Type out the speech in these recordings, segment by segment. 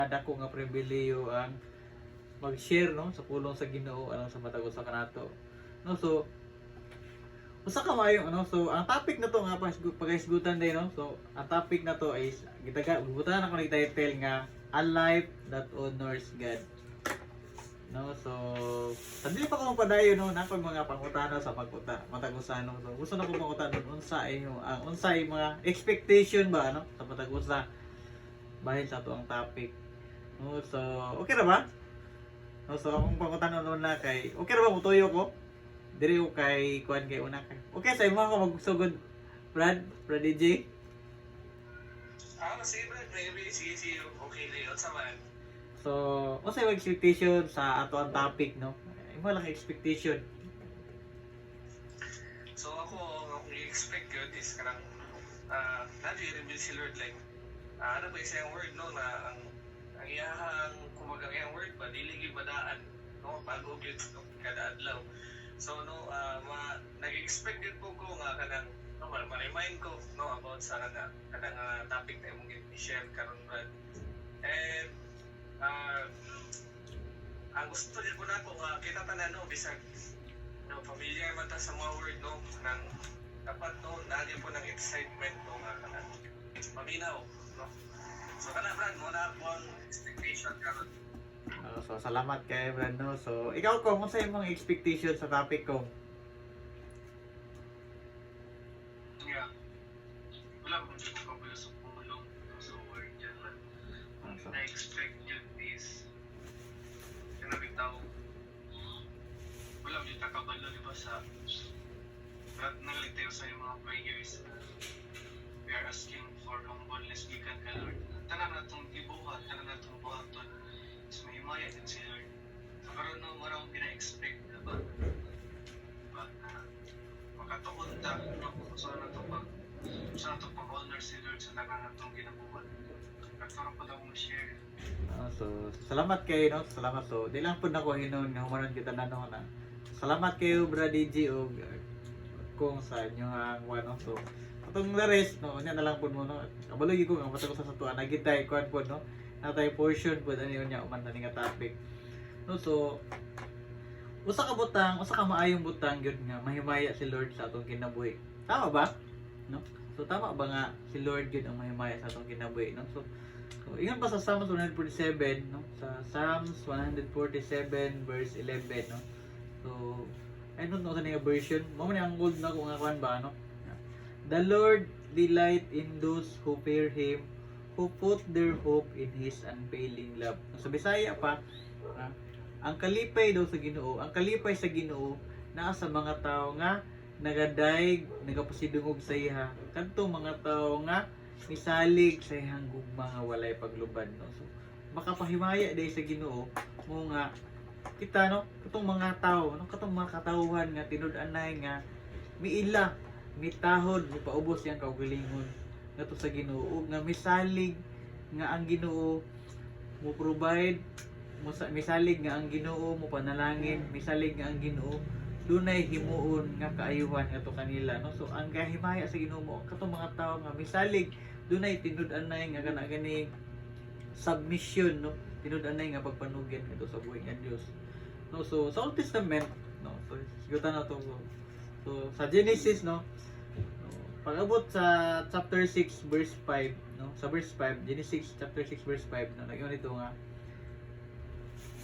dako nga pribileyo ang mag-share no sa pulong sa Ginoo alang sa matag usa kanato. No, so usa ka maayo ano, so ang topic na to nga pagahisgutan day no. So ang topic na to is gibutan ako ni title nga A Life That Honors God. No, so hindi pa ko padayon no na mga pangutana sa matag usa no. So gusto na ko mangutan unsa inyo ang unsay mga expectation ba no sa matag usa bahin sa ato ang topic. No, so okay ra ba? No, so akong pangutana na kay okay ra ba mo tuyo ko? Diri ko kay kuan kay una kay. Okay sa imo ako magsugod Brad DJ. Sige Brad, maybe sige okay rin sa man. So, unsay mga expectation sa ato ang topic no? Imo lang expectation. So ako ang i-expect yun is karang na-reveal si Lord like ano ba isang word no na ang iyahang kumaga ang word ba dili gyud badaan no bago gyud no, kada adlaw. So no nag-expect din po ko nga kanang no ma-remind ko no about sa kanang topic na imong i-share karon Brad. And ang gusto din ko nako nga kita tanan no bisag no familiar man ta sa mga word no nang dapat no nagyan po ng excitement no nga kanang maminaw no. So kana Brad mo na po ang expectation karon. So salamat kay Brad no. So ikaw ko unsay imong expectation sa topic ko? Yeah. Wala ko dito ko pala sa pulong sa word yan man. Na-expect yun is kanabing tao wala mo dito kabalo diba sa nangalig tayo sa mga prayers we are asking for humbleness gikan ka Lord. Tanan na itong ibuhat, tanan na itong buhaton is mahimaya din si Lord. So karoon na marang pina-expect na ba makatuon ta kung saan na ito pag-honor si Lord sa tanan na itong ginabuhat. Nagkaroon pa daw mo share. So salamat kayo no. Salamat so. Di lang pud nako hinon nga humanon kita na no na. Salamat kayo Brad DJ og kung sa inyo ang ano so atong the rest no nya na lang pud mo no. Kabaloy ko nga matag sa tuan nagitay kuan pud no. Natay portion pud ani nya uman tani nga topic. No so usa ka maayong butang gyud nga mahimaya si Lord sa atong kinabuhi. Tama ba? No? So tama ba nga si Lord gyud ang mahimaya sa atong kinabuhi no? So ingon pa sa Psalms 147 no? Sa Psalms 147 verse 11 no. So I don't know sa nga version. Mo man ang old na ko nga kuan ba no. The Lord delight in those who fear Him, who put their hope in His unfailing love. Sa Bisaya pa, ang kalipay daw sa Ginoo, ang kalipay sa Ginoo naa sa mga tao nga nagadayeg, nagapasidungog sa iya. Kadto mga tao nga misalig sa iyang gugma nga walay paglubad no. So makapahimaya day sa Ginoo mo nga kita no katong mga tao no katong mga katawhan nga tinud-anay nga miila mitahod mipaubos yang kaugalingon ngadto sa Ginoo nga misalig nga ang Ginoo mo provide misalig nga ang Ginoo mo panalangin misalig nga ang Ginoo dunay himuon nga kaayuhan ngadto kanila no. So ang kahimaya sa Ginoo mo katong mga tao nga misalig dunay tinud-anay nga kana gani submission no tinud-anay nga pagpanugyan ngadto sa buhay nga Dios no. So sa Old Testament no so sigutan na to so sa Genesis no pag-abot sa chapter 6 verse 5 no sa verse 5 Genesis chapter 6 verse 5 no nag-ingon ito nga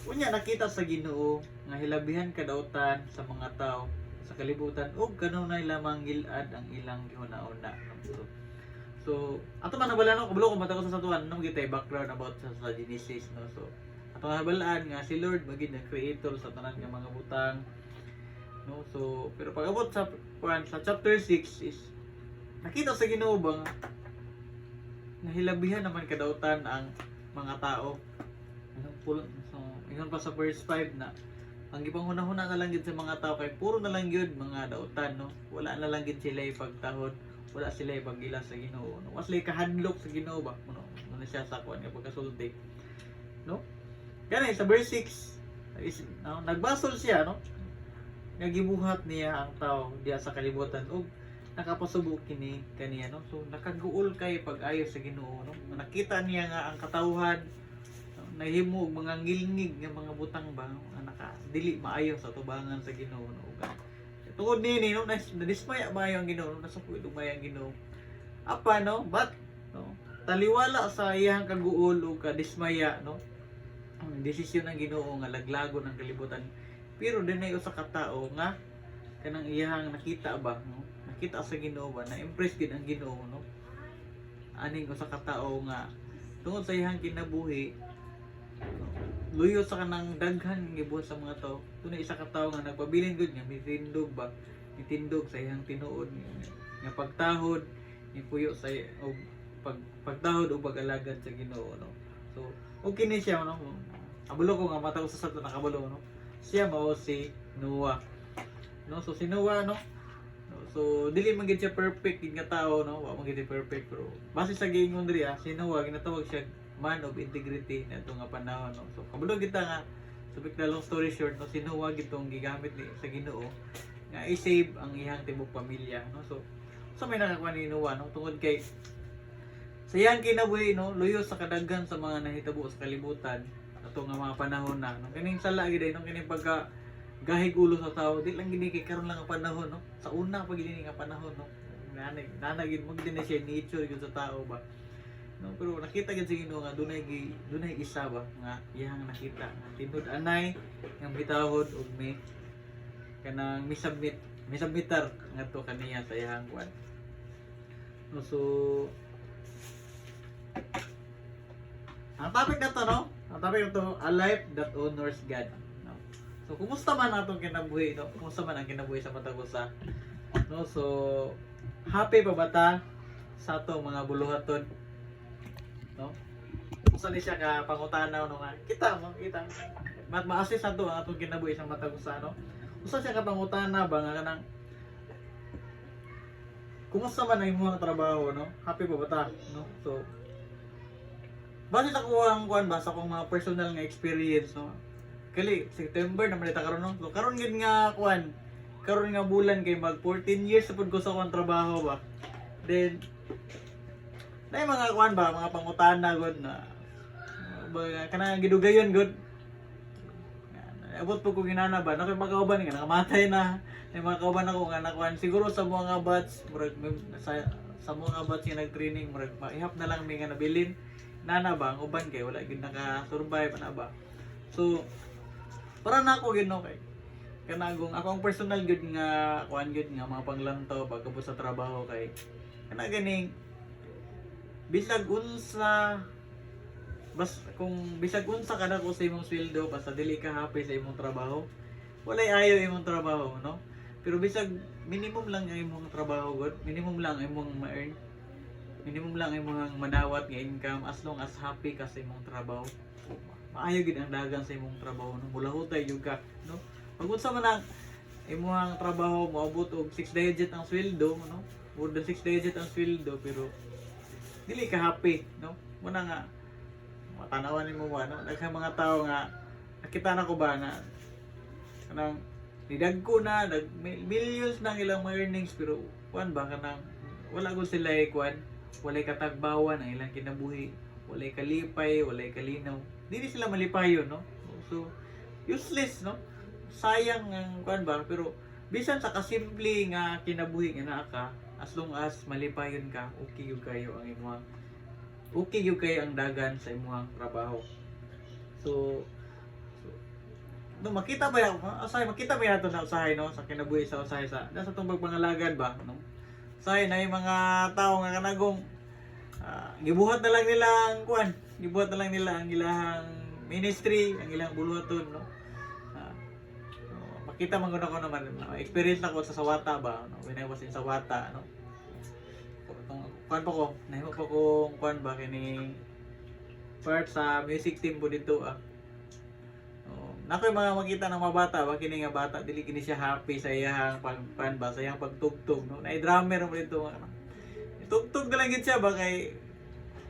unya nakita sa Ginoo nga hilabihan kadautan sa mga tao sa kalibutan ug kanunay lamang gilad ang ilang gihuna-una no? So ato man nabalaan no kabalo ko matag sa tuwan no gitay background about sa Genesis no. So ato nabalaan nga si Lord magid na creator sa tanan nga mga butang no. So pero pag-abot sa chapter 6 is nakita sa Ginoo ba nga hilabihan naman kadautan ang mga tao ano pulo so ingon pa sa verse 5 na ang gipanghuna-huna na lang gid sa mga tao kay puro na lang gyud mga dautan no. Wala na lang gid sila pagtahod, wala sila pagila sa Ginoo no. Was kahadlok sa Ginoo ba no siya sa kuan nga pagkasulti no. Gani sa verse 6 is nagbasol siya no nga gibuhat niya ang tao diya sa kalibutan ug nakapasubok kini kaniya no. So nakaguol kay pag-ayo sa Ginoo no. Nakita niya nga ang katawhan nahimo og mga ngilngig nga mga butang ba nga naka dili maayo sa tubangan sa Ginoo no uga. Tungod nini no nadismaya maayo ang Ginoo, nasukod og maayo ang Ginoo. Apa no? But no, taliwala sa iyang kaguol o kadismaya no. Ang desisyon ng Ginoo nga laglagon ang kalibutan. Pero dinay usa ka tawo nga kanang iyang nakita ba no? Nakita sa Ginoo ba na impress gid ang Ginoo no. Aning usa ka tawo nga tungod sa iyang kinabuhi no, luyo sa kanang daghan gibuhat sa mga tao. Tunay isa ka tawo nga nagpabilin gud niya mitindog ba, mitindog sa iyang tinuod nga pagtahod ni puyo sa og pagtahod o pag-alagad sa Ginoo no. So okay ni siya no. Abulo ko nga mata ko sa sato nakabulo no. Siya mao si Noah. No, so si Noah no. So dili man gid siya perfect gid nga tao no, wa man gid siya perfect pero base sa giingon diri si Noah ginatawag siya man of integrity na ito nga panahon no. So kabalo kita nga so big long story short no, si Noah gitong gigamit ni sa Ginoo nga i-save ang iyang tibuok pamilya no. So may nakakuha ni Noah no tungod kay sa iyang kinabuhi no, luyo sa kadaghan sa mga nahitabo sa kalibutan ato nga mga panahon na no. Kining sala gid no, kining pagka gahig ulo sa tao di lang gini kay karon lang ang panahon no. Sa una pa gini nga panahon no. Nanagid mo din siya nature gyud sa tao ba. No, pero nakita gid sa Ginoo nga dunay isa ba nga iyang nakita nga tinud anay nga bitahod og may kanang misubmitar ngadto kaniya sa iyang kwan. No, so ang topic na to no, ang topic na to a life that honors God. No. So kumusta man atong kinabuhi no? Kumusta man ang kinabuhi sa matag usa? No, so happy pa ba ta sa atong mga buluhaton? No? Usa ni siya ka pangutanaw no nga. Kita ma-assist ato ang atong kinabuhi sa matag usa no. Usa siya ka pangutana ba nga kanang kumusta man ang imong trabaho no? Happy ba bata no? So base sa kuwang kuan ba sa akong mga personal nga experience no. Kali September na malita karon no. So karon gid nga kuan karon nga bulan kay mag 14 years sa pud ko sa akong trabaho ba. Then na mga kuan ba, mga pangutana gud na kanang gidugayon gud. Abot po ko ginana ba, nakoy magkauban nga nakamatay na. May mga kauban ako nga nakuan siguro sa mga batch murag sa mga batch nga nag-training murag maihap na lang may nga nabilin. Nana ba ang uban kay wala gid naka-survive na ba. So para nako gid no kay kanagong ako ang personal gud nga kuan gud nga mga panglantaw pagkabot sa trabaho kay kana ganing bisag unsa kung bisag unsa kada ko sa imong sweldo basta dili ka happy sa imong trabaho walay ayo imong trabaho no pero bisag minimum lang ang imong trabaho god minimum lang ang imong ma-earn minimum lang ang imong manawat nga income as long as happy ka sa imong trabaho maayo gid ang dagan sa imong trabaho no bulahutay jud ka no pag unsa man ang imong trabaho moabot og 6 digit ang sweldo no more than 6 digit ang sweldo pero dili ka happy no muna nga matanawan nimo ba no daghang mga tao nga nakita na ko ba na kanang nidagko na millions na ilang mga earnings pero kuan ba kanang wala gud sila kuan walay katagbawan ang ilang kinabuhi walay kalipay walay kalinaw dili sila malipayon no so useless no sayang ang kuan ba pero bisan sa kasimple nga kinabuhi nga naa ka as long as malipayon ka, okay yung kayo ang imong okay yung kayo ang dagan sa imong trabaho. So no makita ba yan, makita ba nato na usahay no sa kinabuhi sa usahay sa nasa tong pagpangalagan ba no. Usahay na yung mga tao nga kanagong gibuhat na lang nila ang kuan, gibuhat na lang nila ang ilahang ministry, ang ilang buluhaton no. Kita man gud ako naman experience na ko sa Sawata ba no when I was in Sawata no kuan pa ko nahimo pa ko kuan ba kini part sa music team po dito nakoy mga makita ng mga bata ba kini nga bata dili kini siya happy sa iyang pagpan ba sa iyang pagtugtog no na drummer mo dito tugtog na lang gid siya ba kay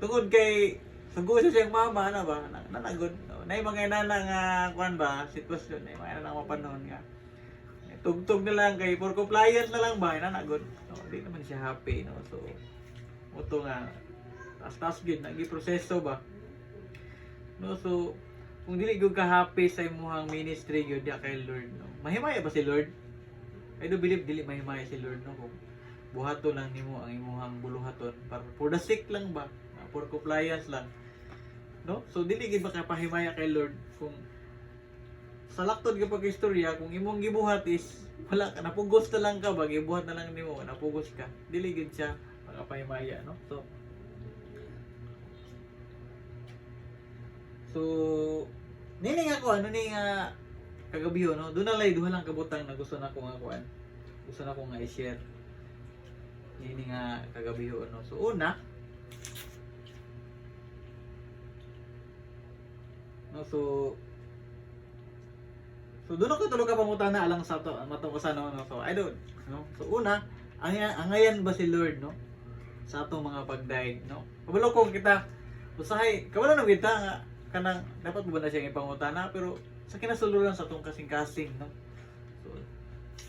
tungod kay sugo siya siyang mama na ba nanagod no nay mga inana nga kuan ba sitwasyon nay mga inana nga panon nga tugtog na lang kay for compliance na lang ba nanagod no di naman siya happy no so uto nga tas gid nagi proseso ba No, so kung dili gyud ka happy sa imong ministry gyud ya kay Lord, no. Mahimaya ba si Lord? I do believe dili mahimaya si Lord, no. Kung buhaton lang nimo ang imong buluhaton para for the sake lang ba, for compliance lang. No? So dili gyud ba ka pahimaya kay Lord kung sa laktod gyud pag istorya kung imong gibuhat is wala ka napugos na lang ka ba gibuhat na lang nimo napugos ka. Dili gyud siya makapahimaya, no. So nini nga ko ano ni nga kagabi no, doon na lay duha lang kabutang na gusto na ko nga kuan. Gusto na ko nga i-share. Nini nga kagabi no. So una no, so doon ako tulog ka pangutana alang sa to matungkasan no. So I don't no. So una, angayan ba si Lord no sa atong mga pagdaig no. Kabalo ko kita usahay, kabalo na kita nga kanang dapat ba na siya ipangutana pero sa kinasuluran sa atong kasing-kasing no. So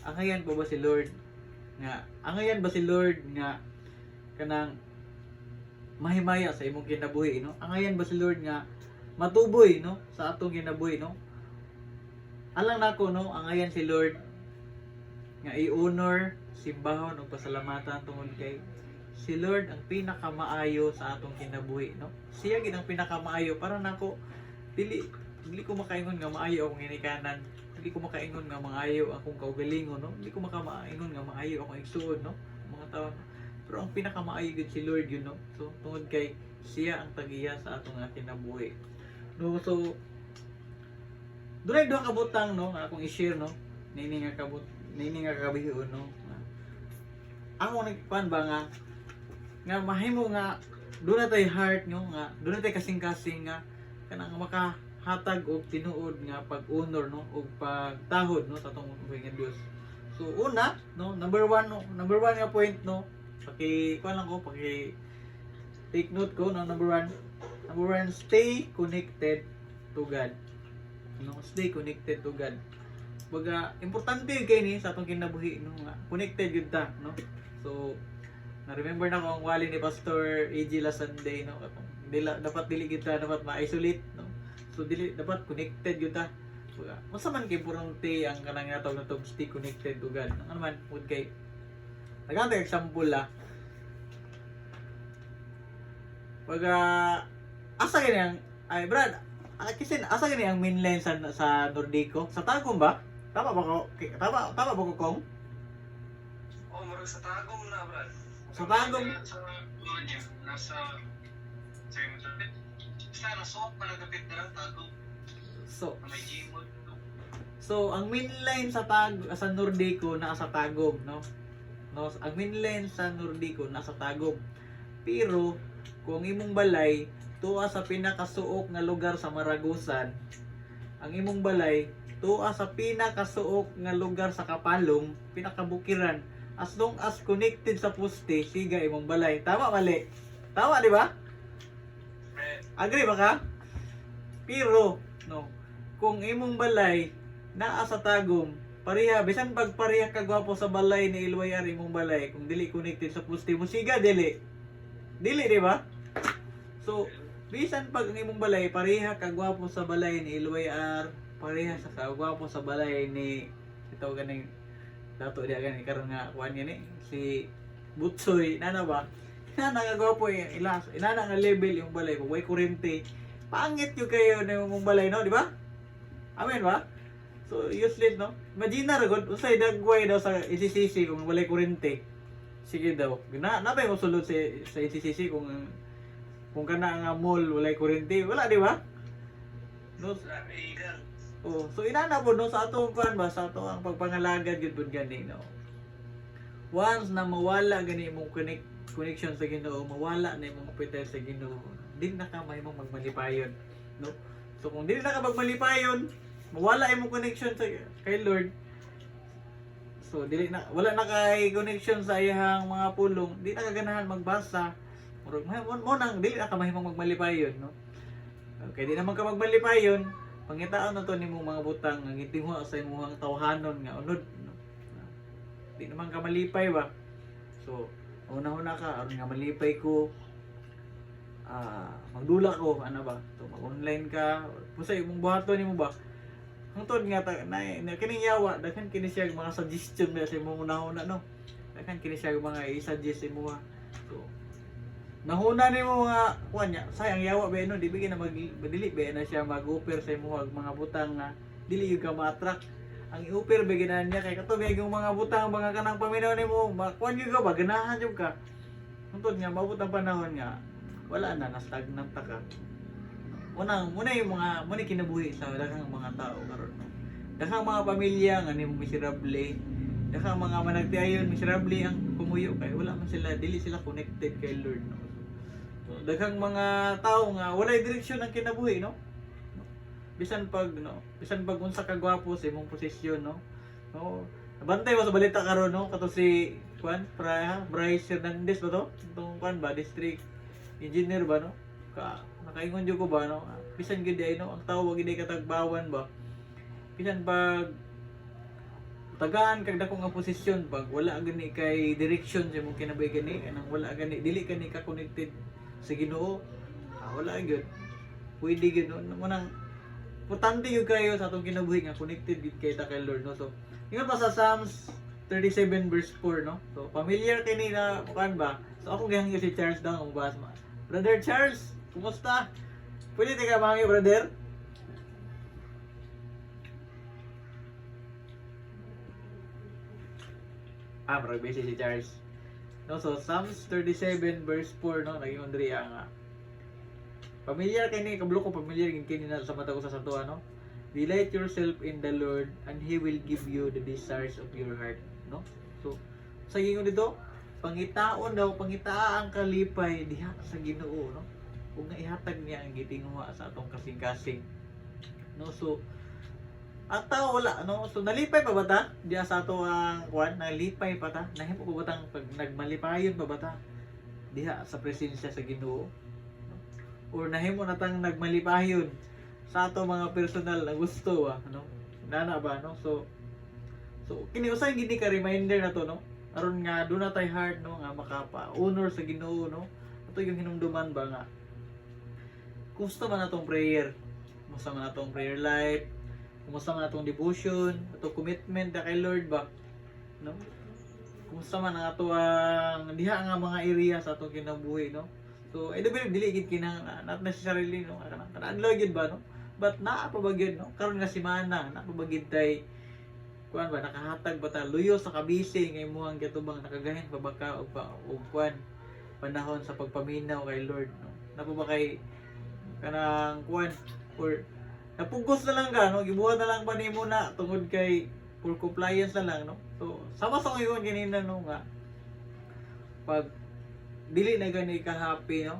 angayan ba si Lord nga kanang mahimaya sa imong kinabuhi no. Angayan ba si Lord nga matuboy no sa atong kinabuhi no. Alang nako no, angayan si Lord nga i-honor, simbahon ug pasalamatan tungod kay si Lord ang pinakamaayo sa atong kinabuhi no. Siya gid ang pinakamaayo para nako dili ko makaingon nga maayo akong ginikanan. Dili ko makaingon nga maayo akong kaugalingon no. Dili ko makaingon nga maayo akong igsuon no. Mga tawo. Pero ang pinakamaayo gid si Lord yun no. So tungod kay siya ang tagiya sa atong kinabuhi. No, so dunay duha ka butang no nga akong i-share no. Nini nga kabihon no. Ako nagpan ba nga mahimo nga doon na tayo heart nyo nga doon na tayo kasing-kasing nga kanang makahatag og tinuod nga pag-honor no og pagtahod no sa atong nga Dios. So una no, number one nga point no, kuan lang ko take note ko no. Number one, stay connected to God no. Stay connected to God. Baga importante kay ni sa atong kinabuhi no nga connected gyud ta no. So na-remember na ko ang wali ni Pastor AG last Sunday no. Dapat dili gyud ta dapat ma-isolate no. So dili dapat connected gyud ta. Masa man kay importante ang kanang natawag na tong stay connected to God. Ano man pud kay naganta example la. Baga asa gani ang ay Brad, kasi asa gani ang mainline sa Nordico? Sa Tagum ba? Tama ba ko kong? Oh, marag sa Tagum na, Brad. Sa Tagum? Nasa nasuot pa nagapit na lang Tagum. May Gmod. So ang mainline sa Nordico nasa Tagum, no? Ang mainline sa Nordico nasa Tagum. Pero kung imong balay tuwa sa pinakasuok nga lugar sa Maragusan, ang imong balay tuwa sa pinakasuok nga lugar sa Kapalong, pinakabukiran, as long as connected sa poste, siga imong balay. Tama mali? Tama di ba? Agree ba ka? Pero no, kung imong balay naa sa Tagum, pareha bisan pag pareha ka gwapo sa balay ni Ilwayar imong balay, kung dili connected sa poste mo, siga dili di ba? So bisan pag ang imong balay pareha ka gwapo sa balay ni Ilwayar, pareha sa kagwapo sa balay ni ito ganing dato dia gani karon nga kuan gani si Butsoy nana ba nana nga gwapo ina nga level yung balay kung way kurente pangit yung kayo na yung balay no di ba? Amen ba? So useless no. Imagine ra gud usay dagway daw sa ICCC kung walay kurente. Sige daw. Na pa yung sulod sa ICCC kung kana nga mall walay kurente, wala di ba? No. Oh, so inana po no sa atong kuan ba sa ato ang pagpangalagad gyud pud gani no. Once na mawala gani imong connection sa Ginoo, mawala na imong kapital sa Ginoo, di na ka mahimong magmalipayon, no? So kung dili na ka magmalipayon, mawala imong connection sa kay Lord. So dili na wala na kay connection sa iyang mga pulong, di na ka ganahan magbasa. Murag mo nang dili na ka mahimong magmalipayon, no? Okay, di naman ka magmalipayon. Pangitaan na to nimong mga butang nga gitinguha sa imong tawhanon nga unod no? Di naman ka malipay ba. So una-una ka aron nga malipay ko magdula ko ano ba so mag-online ka pusay imong buhaton nimo ba hangtod nga na kining yawa daghan kini siya mga suggestion ba sa imong una-una no daghan kini siya mga i-suggest imo ha so nahuna nimo mga kuan nya sayang yawa ba no di bigyan na madili ba na siya mag-offer sa imo mga butang nga dili gyud ka ma-attract ang i-offer ba ginahan niya kay katubig yung mga butang mga kanang paminaw nimo kuan gyud ka ba ganahan jud ka hangtod nga maabot ang panahon nga wala na na-stagnant ta ka muna yung mga kinabuhi sa daghang mga tao karon no daghang mga pamilya nga nimo miserable daghang mga managtiayon miserable ang pumuyo kay wala man sila dili sila connected kay Lord no so daghang mga tao nga walay direksyon ang kinabuhi no bisan pag unsa ka gwapo sa imong posisyon no bantay mo sa balita karon no kato si Bryce Hernandez ba to itong ba district engineer ba no nakaingon jud ko ba no bisan gid ay no ang tao wag gid katagbawan ba bisan pag tagaan kag dako nga posisyon pag wala gani kay direction sa imong kinabuhi gani kanang wala gani dili kani ka connected sa Ginoo wala gyud pwede gyud no manang importante gyud kayo sa atong kinabuhi nga connected gid kay ta kay Lord no so ingon pa sa Psalms 37 verse 4 no so familiar kini na kan ba so ako gihangyo si Charles daw ang bas Brother Charles, kumusta? Pwede ka mangi, brother? Marag busy si Charles. No, so Psalms 37 verse 4 no, naging undri nga. Familiar kini kablo ko familiar kini na sa mata ko sa satuan no. Delight yourself in the Lord and He will give you the desires of your heart, no? So, sa gingon dito, pangitaon daw pangitaa ang kalipay diha sa Ginoo no ug nga ihatag niya ang gitinguha sa atong kasing-kasing no so ataw wala no so nalipay pa ba ta diha sa ato ang kuan nalipay pa ta nahimo ko batang pag nagmalipayon pa ba ta diha sa presensya sa Ginoo no? Or nahimo natang nagmalipayon sa ato mga personal na gusto no nana ba no so kini usay gini ka reminder na to no aron nga do na tay heart no nga makapa-honor sa Ginoo no. Ato yung hinumduman ba nga. Kumusta man atong prayer? Kumusta man atong prayer life? Kumusta man atong devotion? Atong commitment kay Lord ba? No? Kumusta man ang ato ang diha nga mga area sa atong kinabuhi no. So I do believe dili gid kinang not necessarily no kanang gid ba no. But naa pa ba gyud no? Karon nga semana naa pa ba gyud tay kuan ba nakahatag ba ta luyo sa kabisi ngay muhang gatubang nakagahin pa ba ka og kuan panahon sa pagpaminaw kay Lord no napo ba kay kanang kuan or napugos na lang ka no gibuhat na lang pa nimo na tungod kay for compliance na lang no so sama sa ngayon kanina no nga pag dili na gani ka happy no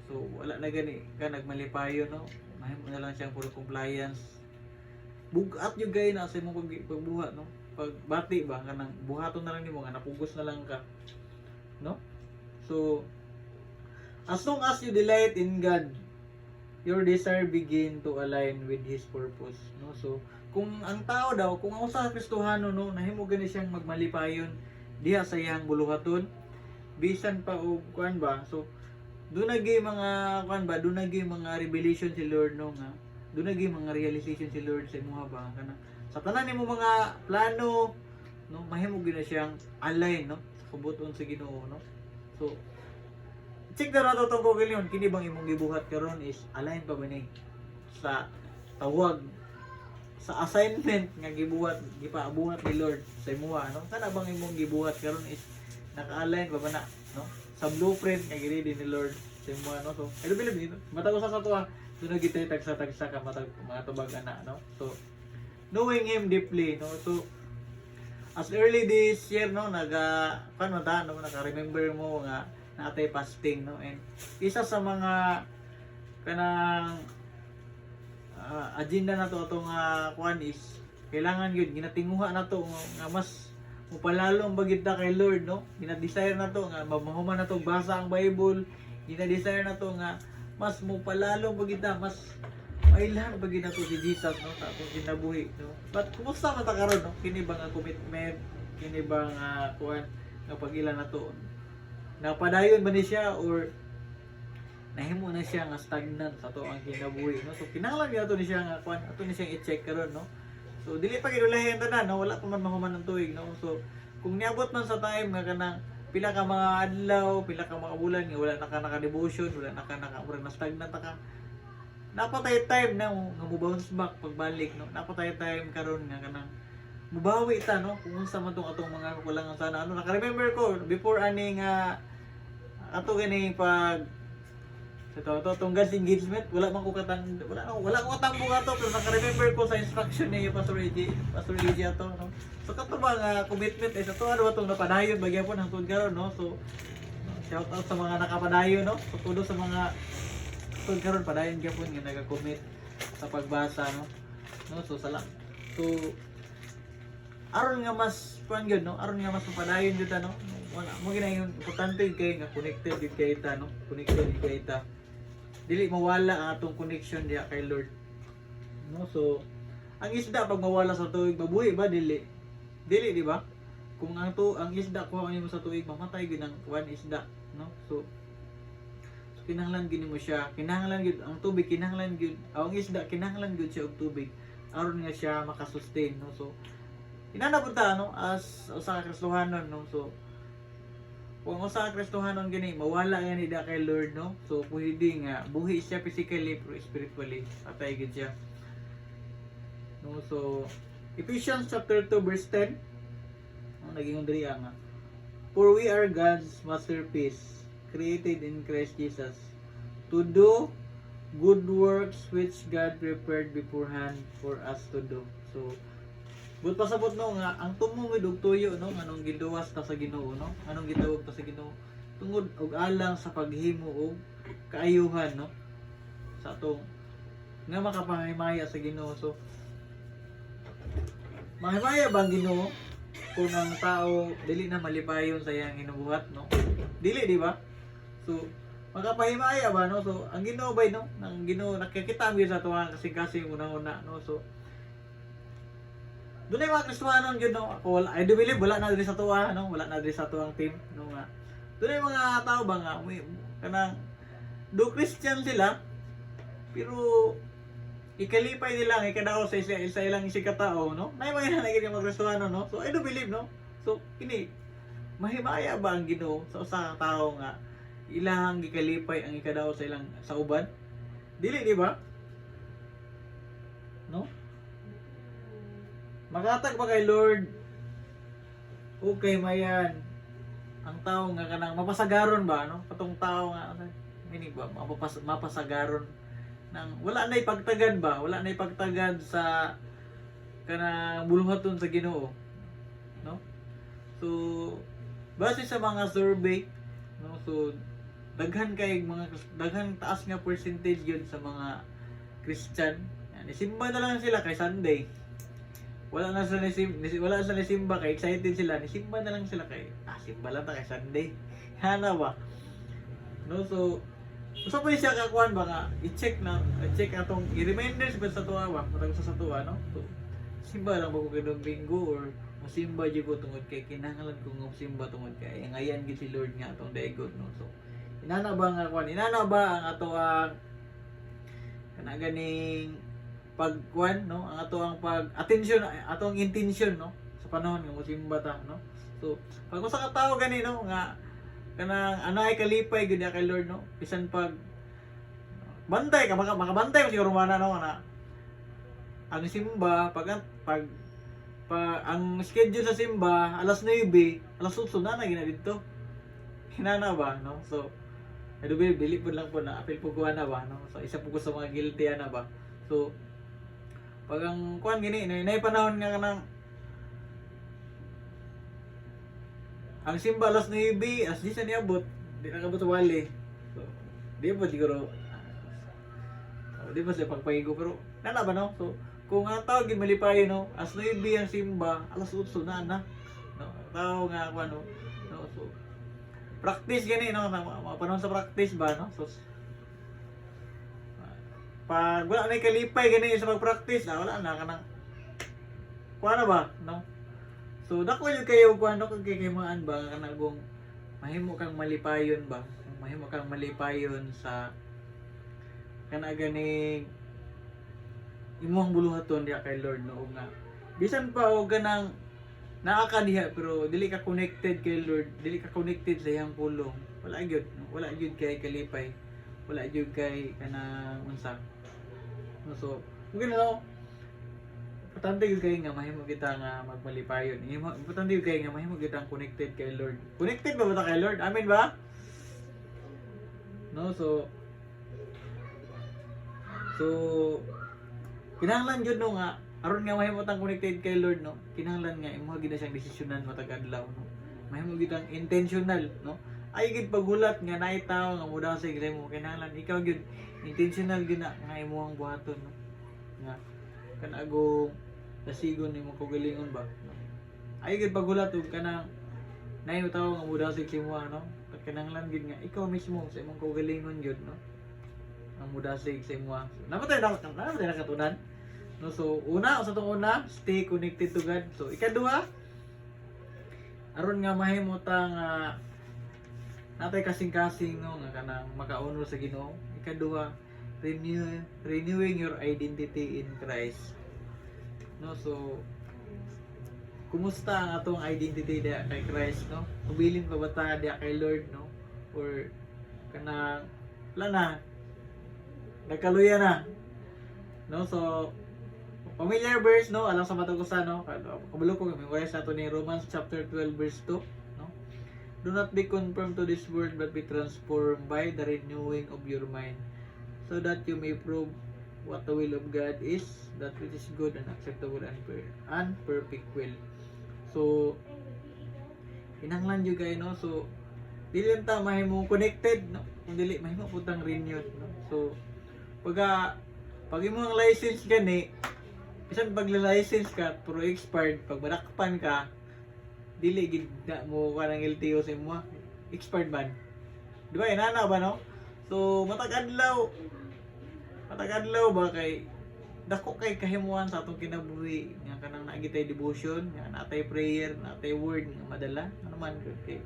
so wala na gani ka nagmalipayon no mahimo na lang siyang for compliance bugat yung gay na sa imong pagbuhat no pagbati ba kanang buhaton na lang nimo nga napugos na lang ka no so as long as you delight in God your desire begin to align with His purpose no so kung ang tao daw kung ang usa ka Kristohano no nahimo gani siyang magmalipayon diha sa iyang buluhaton bisan pa og kuan ba so dunay mga kuan ba dunay mga revelation si Lord no nga doon naging mga realization si Lord sa imuha ba kana sa tanan nimo mga plano no mahimo gyud na siyang align no sa kabuton sa Ginoo no so check na nato tong kogilyon kini bang imong gibuhat karon is align pa ba ni sa tawag sa assignment nga gibuhat gipabuhat ni Lord sa imuha no kana bang imong gibuhat karon is naka-align pa ba na no sa blueprint nga gi-ready ni Lord sa imuha no so I believe dito matag usa sa tuwa sunod gitay tagsa-tagsa ka matag mga tubag ana no so knowing Him deeply no so as early this year no paano ta no naka-remember mo nga natay fasting no and isa sa mga kanang agenda na to atong kuan is kailangan gyud ginatinguha na to nga mas mupalalong bagid ta kay Lord no gina-desire na to nga mahuman na to basa ang Bible gina-desire na to nga mas mupalalong bagid ta mas mailan bagid na to si Jesus no sa atong kinabuhi no but kumusta man ta karon no kini ba nga commitment kini ba nga kuan nga pag-ila na to napadayon ba ni siya or nahimo na siya nga stagnant sa to ang kinabuhi, no? So kinahanglan gyud ato ni siya nga kuan, ato ni siyang i-check karon, no? So dili pa gid ulahi ang tanan, no? Wala pa man mahuman ng tuig, no? So kung niabot man sa time nga kanang pila ka mga adlaw, pila ka mga bulan nga wala na ka naka-devotion, wala na ka murag na stagnant na ka. Napatay time na nga mo bounce back pagbalik, no? Napatay time karon nga kanang mubawi ta, no? Kung unsa man tong atong mga kakulangan sana. Ano naka-remember ko before ani nga ato gani pag sa to tunggal sa engagement, wala ko katambong ato pero naka-remember ko sa instruction ni Pastor AJ ato, no? So kato ba nga commitment sa to ano atong napadayon bagyapon ang tungod karon, no? So shout out sa mga nakapadayon, no? So tulo sa mga tungod karon padayon gyapon nga naga-commit sa pagbasa, no? No, so aron nga mas kuan gyud, no? Aron nga mas mapadayon gyud ta, no? Wala mo gina yung importante kay nga connected gyud kay ta, no? Connected gyud kay ta. Dili mawala ang atong connection diha kay Lord. No, so ang isda pag mawala sa tuig mabuhi ba dili? Dili, di ba? Kung ang isda kuha nimo sa tuig mamatay gyud ang kuan isda, no? So kinahanglan gini mo siya, kinahanglan gyud ang tubig, kinahanglan gyud ang isda, kinahanglan gyud siya og tubig aron nga siya maka-sustain, no? So inana punta, no, as usa ka Kristohanon, no? So kung usa ka Kristohanon gani mawala yan ida kay Lord, no? So pwede nga buhi siya physically pero spiritually patay gid siya, no? So Ephesians chapter 2 verse 10 naging diri nga, for we are God's masterpiece created in Christ Jesus to do good works which God prepared beforehand for us to do. So but pasabot, no, nga ang tumungod og tuyo, no, anong giduwas ta sa Ginoo, no, anong gitawag ta sa Ginoo tungod og alang sa paghimo og kaayuhan, no, sa atong nga makapahimaya sa Ginoo. So mahimaya ba ang Ginoo kung ang tao dili na malipayon sa iyang hinubuhat, no? Dili, di ba? So makapahimaya ba, no? So ang Ginoo bay, no, nang Ginoo nakikita mi sa tuwa kasing-kasing una-una, no? So doon ay mga Kristohanon yun, no? Ako, I do believe wala na diri sa tuwa, no? Wala na diri sa tuwang team, no, nga. Doon ay mga tao ba nga kanang do Christian sila pero ikalipay nila ang ikadaw sa ilang isikatao, no? Nay mga nanagin yung mga Kristohanon, no? So I do believe, no? So kini mahimaya ba ang Ginoo sa usa ka tawo nga ilahang gikalipay ang ikadaw sa ilang sa uban? Dili, di ba? No? Magatag pa kay Lord okay mayan ang tao nga kanang mapasagaron ba, no? Katong tao nga ini ba mapasagaron nang wala na ipagtagad ba, wala na ipagtagad sa kanang buluhaton sa Ginoo, no? So base sa mga survey, no, so daghan taas nga percentage yun sa mga Christian. Isimba na lang sila kay Sunday. Wala sa simba kay excited sila, nisimba na lang sila kay simba lang ta kay Sunday. Hana ba? No, so usa pa siya kakuan ba nga i-check atong i-reminders ba sa tuwa ba, matag sa tuwa, no? So simba lang ba ko kay Domingo or musimba jud ko tungod kay kinahanglan ko nga simba tungod kay ngayan gid si Lord nga atong daigod, no? So inana ba ang ato ang kana ganing pagkuan, no, ang ato ang pag-attention, atong intention, no, sa panahon nga musimba ta, no. So pag usa ka tawo gani, no, nga kanang anay kalipay gid kay Lord, no, bisan pag bantay ka makabantay mo siguro mana, no, na ang simba pag ang schedule sa simba alas 9, alas 8 na gina dito. Hinana ba, no? So I do believe dili po lang po na apil po kuha na ba, no? So isa po ko sa mga guilty na ba. So pag ang kuan gini nay panahon nga kanang ang simba alas 9, as di sa niabot, di nakabot sa wali. So di ba siguro di ba sa pagpahigo pero nana ba, no? So kung ang tao gid malipay, no, as 9 ang simba, alas 8 na, no? Tao nga kuan, no? No, so practice gani, no, mga panahon sa practice ba, no? So pag wala na kalipay gani sa pag-practice, wala na kanang kuha na ba, no? So dako yung kayo kuha, no, kung kaymaan ba kanang mahimo kang malipayon ba, mahimo kang malipayon sa kana ganing imong buluhaton diha kay Lord no, ug nga bisan pa og ganang nakakadiha pero dili ka connected kay Lord, dili ka connected sa iyang pulong, wala gyud no? Wala gyud kay kalipay, wala gyud kay kanang unsa no. So kung no, importante gyud kay nga mahimo kita nga magmalipayon, importante gyud kay nga mahimo kita connected kay Lord. Connected ba ta kay Lord? Amen ba? No, so kinahanglan jud no nga aron nga mahimo tang connected kay Lord no, kinahanglan nga imo gid na siyang desisyonan matag adlaw no. Mahimo gid ang intentional no. Ay gid paghulat nga naay tawo nga mudasig sa imo, kinahanglan ikaw gid intentional gid na nga imong buhaton no. Nga kanagong nasigon nimo kaugalingon ba no? Ay gid paghulat ug kanang naay tawo nga mudasig sa imo no. Kinahanglan gid nga ikaw mismo sa imong kaugalingon gyud no ang mudasig sa imo. So, namatay na katunan no. So una sa tong una, stay connected to God. So ikaduha, aron nga mahimo ta nga natay kasing-kasing no nga kanang makauno sa Ginoo. Ikaduha, renewing your identity in Christ no. So kumusta ang atong identity diha kay Christ no? Ubilin pa ba ta diha kay Lord no? Or kanang wala na, nagkaluya na no. So familiar verse no, alang sa matagusan no, kabalo ko memorize nato ni Romans chapter 12 verse 2 no. Do not be conformed to this world but be transformed by the renewing of your mind, so that you may prove what the will of God is, that which is good and acceptable and perfect will. So kinahanglan jud kay no. So dili ta mahimo connected no, kung dili mahimo putang renewed no. So pag imong license gani, bisan pag license ka pero expired, pag manakpan ka dili gid na mo kanang LTO sa imo, expired ban, di ba inana ba no. So matag adlaw ba kay dako kay kahimuan sa atong kinabuhi nga kanang naagitay devotion nga natay prayer, natay word nga madala ano man kay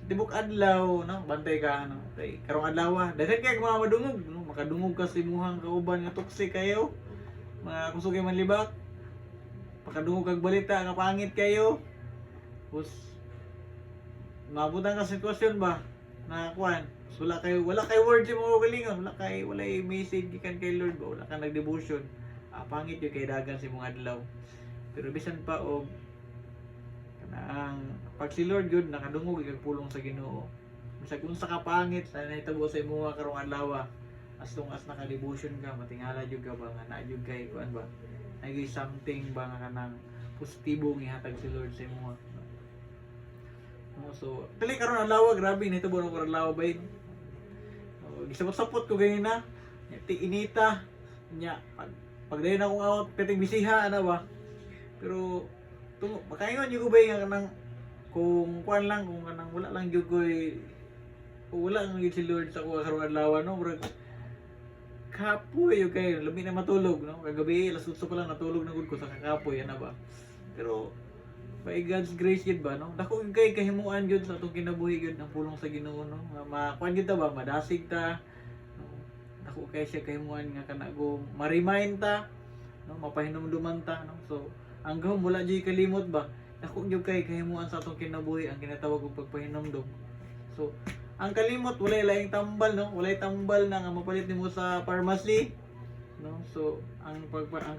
tibok adlaw no, bantay ka no, kay karong adlaw daghan kay mga madungog no, makadungog ka sa imuhang kauban nga toxic kayo, mga kusog man libak, makadungog kag balita nga pangit kayo, pus mabutan ka sitwasyon ba na kuan, wala kay word sa mga galingon, wala message gikan kay Lord ba, wala ka nagdevotion, pangit yung kay dagan sa mga adlaw. Pero bisan pa og kanang pag si Lord good nakadungog kag pulong sa Ginoo, bisag unsa ka pangit sa nahitabo sa imo karong adlaw, as long as naka-devotion ka, matingala jud ka ba nga na jud kay kuan ba, nagay something ba nga kanang positibo nga ihatag si Lord sa imo no. So dili karon adlaw grabe nahitabo na karon adlaw ba gisabot-sapot ko ganina inita nya pag dayon akong out kating bisiha ana ba, pero makaingon yung ubay nga kanang kung kuan lang, kung kanang wala lang jud koy wala lang yun si Lord sa kuha karong adlaw no, bro kapoy yung kayo labi na matulog no, kagabi alas 8 pa lang natulog na gud ko sa kakapoy ana ba. Pero by God's grace yun ba no, dako kay kahimuan yun sa itong kinabuhi yun ang pulong sa Ginoo no, makuan yun ta ba, madasig ta no? Dako kay siya kahimuan nga kanagong ma-remind ta no, mapahinumduman ta no. So hanggang wala jud kalimot ba, dako jud kay kahimuan sa itong kinabuhi ang ginatawag og pagpahinumdum. So ang kalimot walay laing tambal no, walay tambal na nga mapalit nimo sa pharmacy no. So ang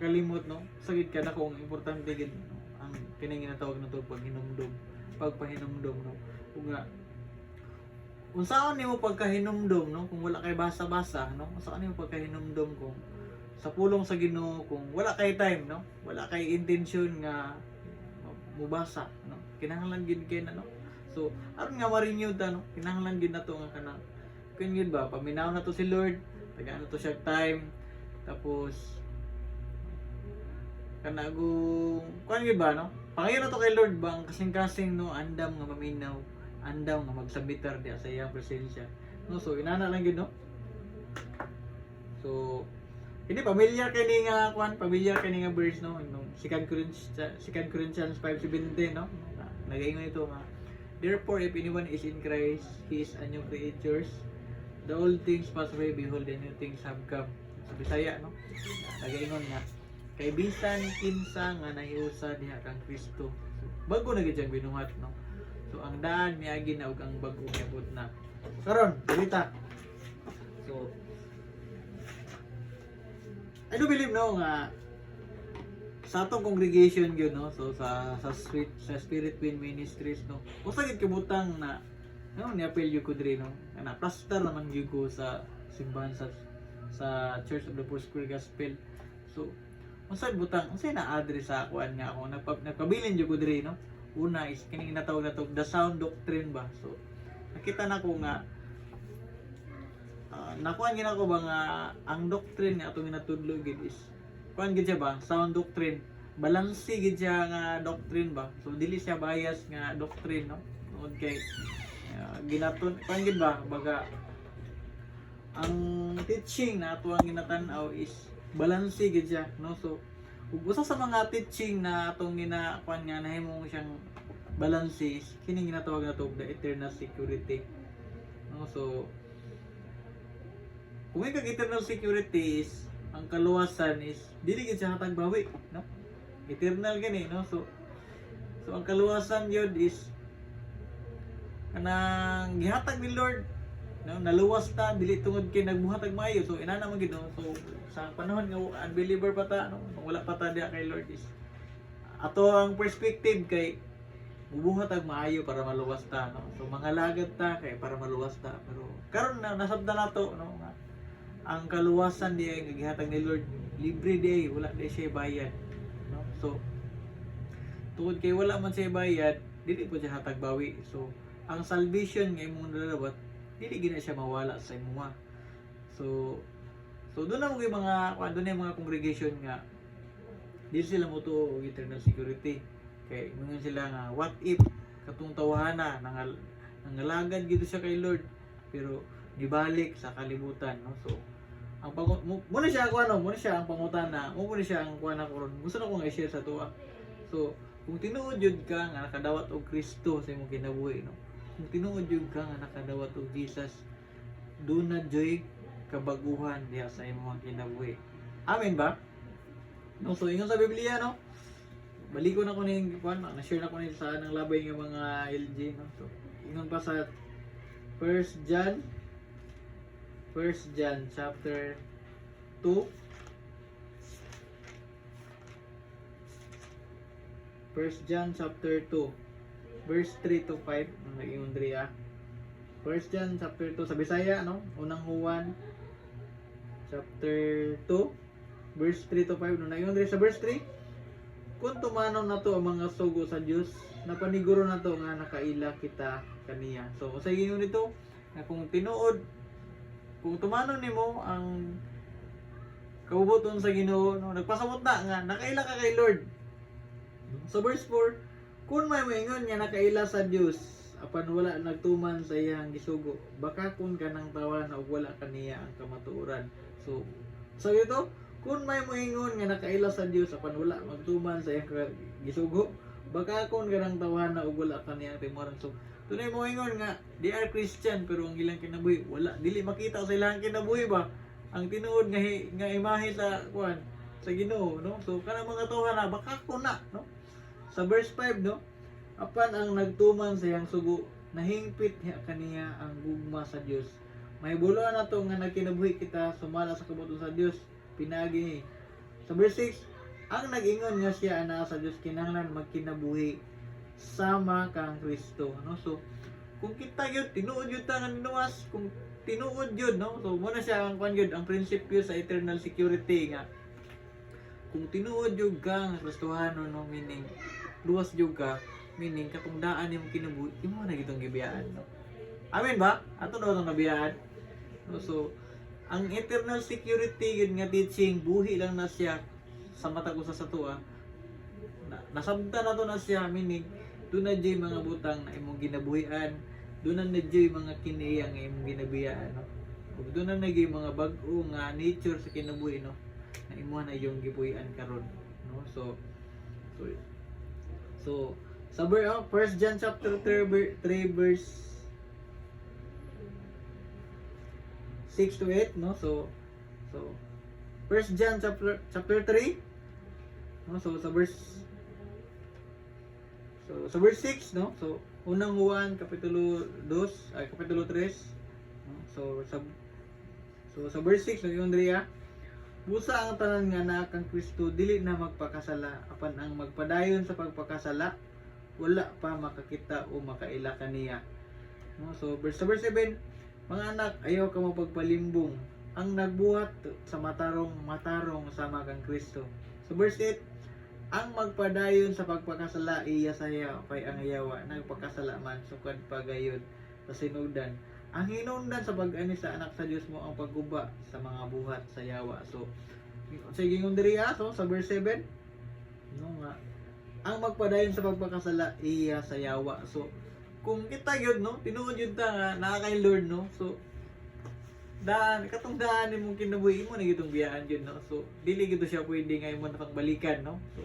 kalimot no, sagid ka dako ang importante gid no? Ang kining ginatawag na to pagpahinumdum no. Kung nga unsaon nimo pagkahinumdum no, kung wala kay basa-basa no, unsaon nimo pagkahinumdum kung sa pulong sa Ginoo, kung wala kay time no, wala kay intention nga mubasa no, kinahanglan gid kay na no. So aron nga ma-renew ta no, kinahanglan gid nato nga kanang kun gid ba paminaw na to si Lord, tagaan na to siya time, tapos kanagong kuan gyud ba no, pangayo na to kay Lord ba ang kasing-kasing no, andam nga maminaw, andam nga magsabitar diya sa iyang presensya no. So inana lang gyud no. So hindi familiar kay nga kuan, familiar kay nga verse no, no 2 Corinthians 5:17 no, nagaingon ito nga therefore if anyone is in Christ he is a new creature, the old things pass away, behold the new things have come. Sa Bisaya, no? Nagaingon nga, kay bisan kinsa nga nahiusa diha kang Kristo. So, bago na gyud binuhat, no? So ang daan miagi na ug ang bag-o miabot na. Karon, balita. So I do believe, no, nga sa atong congregation gyud, no, so sa Spirit Wind Ministries, no, usa gid kabutang na no ni-appeal gyud ko diri, no, na pastor naman gyud ko sa simbahan sa Church of the Four Square Gospel. So usa butang unsay na-address sa akuan nga ako nagpabilin gyud ko diri, no. Una is kining natawag na to the sound doctrine ba. So nakita na ko nga nakuan gina ko ba nga ang doctrine nga atong ginatudlo gid is kuan gid siya ba sound doctrine, balanse gid siya nga doctrine ba. So dili siya bias nga doctrine, no. Tungod kay ginatun kuan gid ba baga ang teaching na ato ang ginatan-aw is balanse gid siya, no. So ug usa sa mga teaching na atong ginakuan nga nahimong siyang balanse is kining ginatawag na to the eternal security, no. So kung may kag eternal security is ang kaluwasan is dili gid siya hatag bawi, no. Eternal gani, no. So ang kaluwasan yun is kanang gihatag ni Lord, no, naluwas ta dili tungod kay nagbuhatag maayo. So ina naman gid, no. So sa panahon nga unbeliever pa ta, no, wala pa ta diha kay Lord is ato ang perspective kay bubuhatag maayo para maluwas ta, no. So mga lagad ta kay para maluwas ta, pero karon na nasabda nato, no, nga ang kaluwasan di ay gihatag ni Lord libre di, wala di siya bayad, no. So tungod kay wala man siya bayad dili po siya hatag bawi. So ang salvation nga imong nalawat dili gina siya mawala sa imuha. So doon na mga doon na mga congregation nga dili sila mo to eternal security kay mga sila nga what if katong tawhana nangalagad gid siya kay Lord pero gibalik sa kalibutan, no. So ang muna siya ako muna siya ang pangutana, muna siya ang kuan ako ron. Gusto na ko nga i-share sa tuwa. So kung tinuod jud ka nga nakadawat og Kristo sa imong kinabuhi, no. Kung tinuod jud ka nga nakadawat og Jesus, do na joy kabaguhan diha sa imong kinabuhi. Amen ba? No, so ingon sa Biblia, no. Baliko na ko ning kuan, na-share na ko ni sa nang labay nga mga LG, no. So ingon pa sa 1 John chapter 2 1 John chapter 2 verse 3 to 5 ang nag-ingon diri 1 John chapter 2 sa Bisaya, no. Unang Juan chapter 2 verse 3 to 5 no nag-ingon diri sa verse 3, kung tumanon na to ang mga sugo sa Dios, napaniguro na to nga nakaila kita kaniya. So sa ingon nito na kung tumanon nimo ang kabubuton sa Ginoo, no, nagpasabot na nga nakaila ka kay Lord. Sa verse 4, kung may moingon nga nakaila sa Dios apan wala nagtuman sa iyang gisugo, baka kun kanang tawanan og wala kaniya ang kamatuoran. So ito, kung may moingon nga nakaila sa Dios apan wala magtuman sa iyang gisugo, baka kun kanang tawanan og wala kaniya ang timuran. So tunay mo ingon nga they are Christian pero ang ilang kinabuhi wala, dili makita sa ilang kinabuhi ba ang tinuod nga imahe sa kuan sa Ginoo, no. So kanang mga tawhan na baka ko na, no. Sa verse 5, no, apan ang nagtuman sa iyang sugo nahingpit kaniya ang gugma sa Dios. May buloan na to nga nagkinabuhi kita sumala sa kabuton sa Dios pinagi. Sa verse 6, ang nag-ingon nga siya ana sa Dios kinahanglan magkinabuhi sama kang Kristo, no. So kung kita gyud tinuod gyud ta nga ninuwas, kung tinuod gyud, no. So muna siya ang kuan gyud ang prinsipyo sa eternal security nga kung tinuod gyud ka nga Kristohano, no, meaning luwas gyud ka, meaning katong daan imong kinabuhi imo na gitong gibiyaan, no. Amen ba? Ato daw tong nabiyaan, no. So ang eternal security gyud nga teaching buhi lang na siya sa mata ko sa tuwa. Nasabta na to na siya, meaning doon na dyan mga butang na imong ginabuhian, doon na dyan mga kiniyang nga imong ginabuhian, no. Doon na dyan mga bag-o nga nature sa kinabuhi, no, na imo na yung gibuhian karon, no. So sa 1 John chapter 3 verse 6 to 8, no? So First John chapter 3, no? So sa verse 6, no? So unang Juan kapitulo 2 ay kapitulo 3, no? Sa verse 6 no, yung Andrea, busa ang tanan nga naa kang Kristo dili na magpakasala, apan ang magpadayon sa pagpakasala wala pa makakita o makaila kaniya. No? So sa verse 7, mga anak, ayaw ka mapagpalimbong. Ang nagbuhat sa matarong sama kang Kristo. Sa verse 8, ang magpadayon sa pagpakasala iya saya kay ang yawa nagpakasala man sukad pagayon sa sinudan. Ang hinungdan sa pag-ani sa anak sa Dios mo ang pagguba sa mga buhat sa yawa. So sige ngon diri so sa verse 7, no nga ang magpadayon sa pagpakasala iya sa yawa. So kung kita gyud no tinuod yun ta nga naa kay Lord, no, so katong daan ni mong kinabuhi mo na gitong biyaan yun, no, so dili gito siya pwede nga imo na pagbalikan, no, so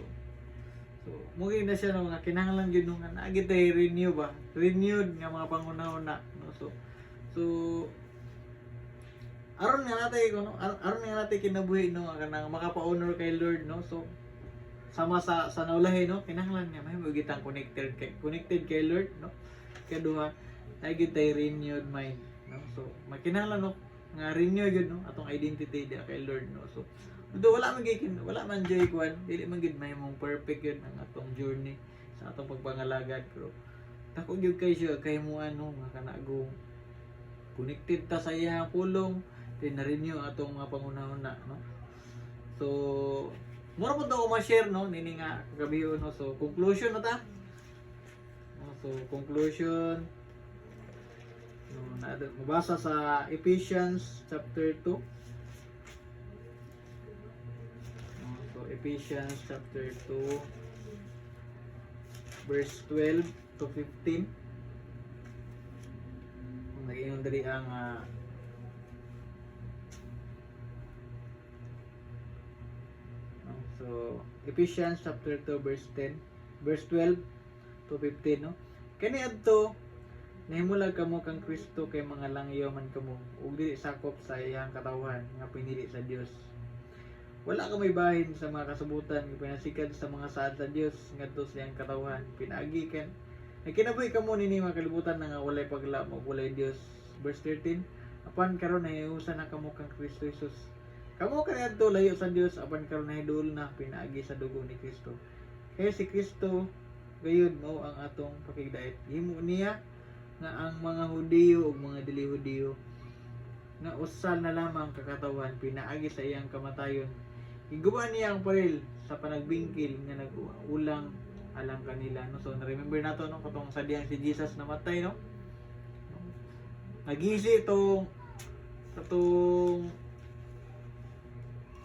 mugin na siya no nga kinahanglan gyud nga naagit ay renewed nga mga pangunahuna, no, so aron nga natay kinabuhi, no, nga kanang makapa-honor kay Lord, no, so sama sa naulahi, no, kinahanglan nga may magitang connected kay Lord, no, kaya duha naagit ay renewed mind, no, so makinahanglan, no, nga renew yun, no, atong identity di kay Lord, no, so wala man joy kwan, dili man gid may mong perfect yun ang atong journey sa atong pagpangalagad, pero tako gyud kay siya kay mo ano nga kanagong connected ta sa iyang pulong then na-renew atong mga pangunahuna, no, so mura po ko ma-share, no, nini nga kagabion, no, so conclusion na ta, no, so conclusion, no, mabasa sa Ephesians chapter 2. So Ephesians chapter 2 verse 12 to 15. Naging diri ang so Ephesians chapter 2 verse 12 to 15, no. Kani adto nahimulag kamo kang Kristo kay mga langyaw man kamo ug dili sakop sa iyang katawhan nga pinili sa Dios. Wala ka may bahin sa mga kasubutan nga pinasikad sa mga saad sa Dios ngadto sa iyang katawhan. Pinaagi kan kinabuhi kamo nini mga kalibutan nga walay paglamo ug walay Dios. Verse 13, apan karon nahiusa na kamo kang Kristo Jesus. Kamo kaniadto layo sa Dios apan karon nahiduol na pinaagi sa dugo ni Kristo. Kaya si Kristo gayud mao ang atong pakigdait. Himo niya nga ang mga Hudiyo ug mga dili Hudiyo nga usal na lamang kakatawan pinaagi sa iyang kamatayon. Iguba niya ang paril sa panagbingkil nga nag-ulang alang kanila, no. So na-remember nato, no, katong sa diyang si Jesus namatay, no. Nagisi itong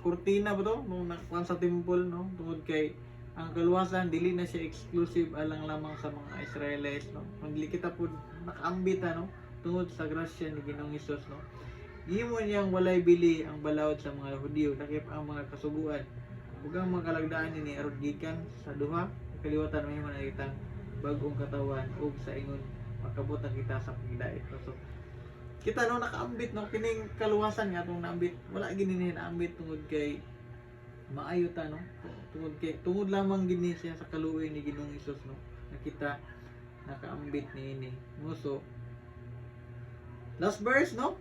kurtina ba to nung nakuan sa temple, no, tungod kay ang kaluwasan dili na siya exclusive alang lamang sa mga Israelites, no. Magli kita pud nakaambit, no, tungod sa grasya ni Ginoong Hesus, no. Gihimo niyang walay bili ang balawod sa mga Hudiyo nakip ang mga kasuguan ug ang mga kalagdaan ni aron gikan sa duha kaliwatan mahimo na kitang bag-ong katawan ug sa ingon makabutang kita sa pagdait. So kita, no, nakaambit, no, kining kaluwasan nga atong naambit wala gini naambit tungod kay maayo ta, no, tungod lamang gini siya sa kaluoy ni Ginoong Hesus, no, na kita nakaambit niini, no. So last verse, no,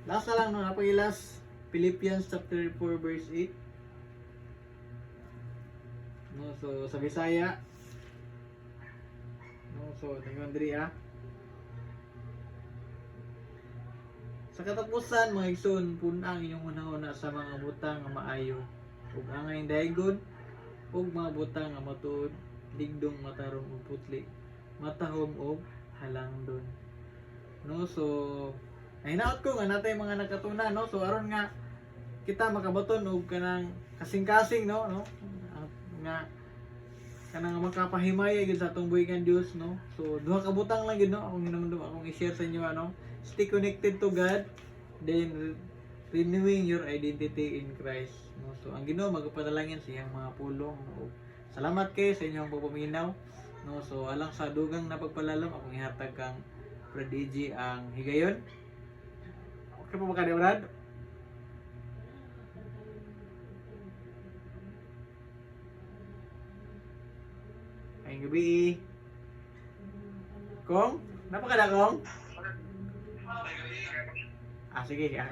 last na lang, no, napag-last Philippians chapter 4 verse 8, no. So sa Bisaya, no, so tingnan diri sa katapusan mga igsoon punang inyong hunahuna sa mga butang nga maayo ug angay daygon ug mga butang nga matuod digdong matarong ug putli matahom og halangdon, no. So hinaot ko nga natay mga nakatuna, no. So aron nga kita makabaton og kanang kasing-kasing, no, nga kanang makapahimaya gyud sa atong buhi nga Dios, no. So duha ka butang lang gyud, no, akong hinumdum akong i-share sa inyo, ano. Stay connected to God, then renewing your identity in Christ, no. So ang Ginoo magapadalangin sa iyang mga pulong, no. Salamat kay sa inyong pagpaminaw, no. So alang sa dugang na pagpalalam akong ihatag kang Brad DG ang higayon. Kamu makan ya, Brad? Ayong gabi. Kong? Kenapa ka na, Kong? Ah, sige. Ah.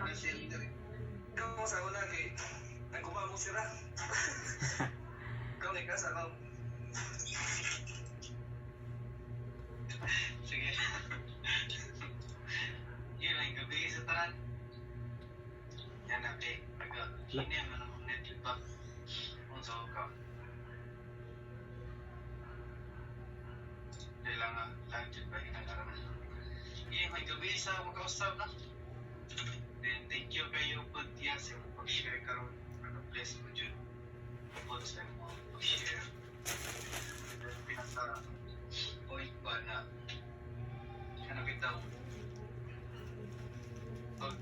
Ikaw mo sa una kay nagkuha mo sila. Ikaw ikas ako. Sige. Yun ang gabi sa taran. Yan na kay hindi naman ako netflix pa. Kung saan ka. Kailangan lang dyan ba hinagaran. Yun ang gabi sa makausap na. Then thank you kayo po diya sa pag-share karon. Ano bless mo dyan. Kapag sa mo pag-share. Then pinasa point ba na ano bitaw. Pag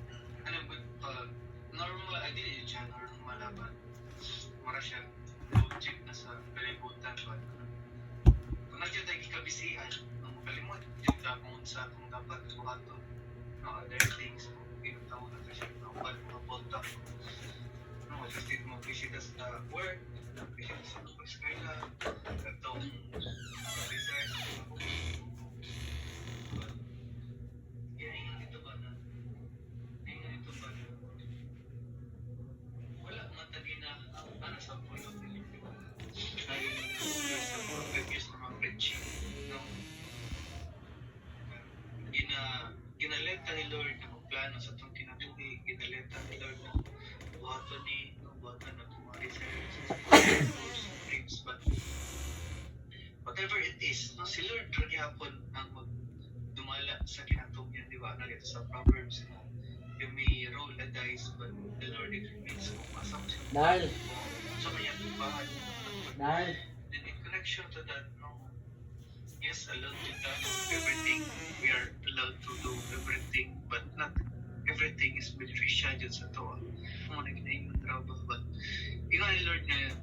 ano ba pag normal I did it siya normal laban. Mara siya logic na sa kalibutan ba. Kung nagyo tayo kikabisihan, ang kalimot yung tapong sa atong dapat buhaton. No, other things pinatawag na siya kapag mga volta. No, kasi mo bisita sa work, bisita sa eskwela, katong research. Yan dito ba na? Yan dito ba na? Wala matagi na ano sa puno Pilipino. Ay, sa previous na mga preaching, no? Ginaleta ni Lord na plano sa itong kinabuhi, ginaleta ni Lord na buhaton na tumari sa dreams, but whatever it is, no, si Lord ragyapon ang magdumala sa kinatugyan, di ba? Nalito sa Proverbs na you may roll a dice, but the Lord determines kung asam siya. Dahil. So kanya tumpahan. Dahil. Then in connection to that, no, yes, allowed to do everything. We are allowed to do everything, but not everything is beneficial dyan sa to. Kung ano ginahin ng trabaho, but ikaw ni Lord na